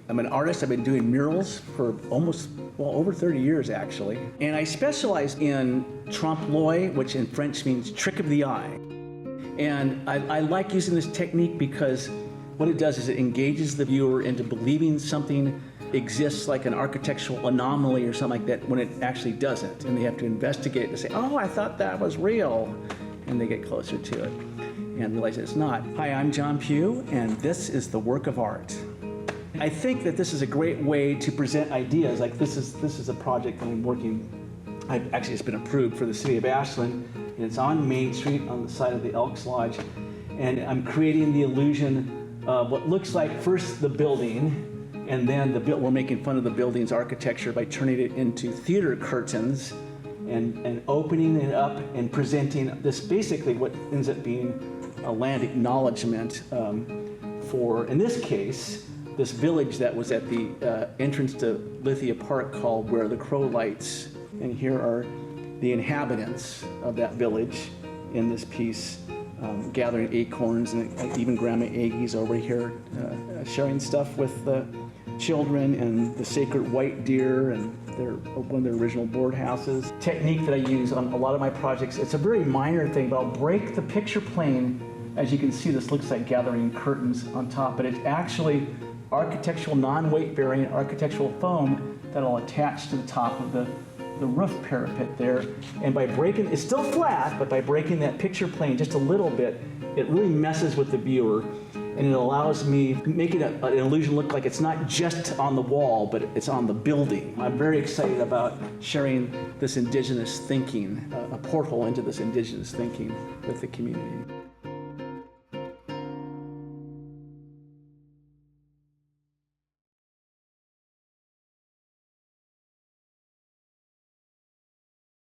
I'm an artist. I've been doing murals for over 30 years actually. And I specialize in trompe l'oeil, which in French means trick of the eye. And I like using this technique because what it does is it engages the viewer into believing something exists like an architectural anomaly or something like that when it actually doesn't. And they have to investigate to say, oh, I thought that was real. And they get closer to it and realize it's not. Hi, I'm John Pugh, and this is the work of art. I think that this is a great way to present ideas. Like this is a project that I'm working. Actually, it's been approved for the city of Ashland, and it's on Main Street on the side of the Elks Lodge. And I'm creating the illusion of what looks like first the building, and then we're making fun of the building's architecture by turning it into theater curtains and opening it up and presenting this basically what ends up being a land acknowledgement for, in this case, this village that was at the entrance to Lithia Park called Where the Crow Lights. And here are the inhabitants of that village in this piece, gathering acorns, and even Grandma Aggie's over here sharing stuff with the children, and the sacred white deer and one of their original board houses. Technique that I use on a lot of my projects, it's a very minor thing, but I'll break the picture plane. As you can see, this looks like gathering curtains on top, but it's actually architectural, non-weight bearing architectural foam that I'll attach to the top of the roof parapet there. And by breaking, it's still flat, but by breaking that picture plane just a little bit, it really messes with the viewer, and it allows me to make it an illusion look like it's not just on the wall, but it's on the building. I'm very excited about sharing this indigenous thinking, a portal into this indigenous thinking with the community.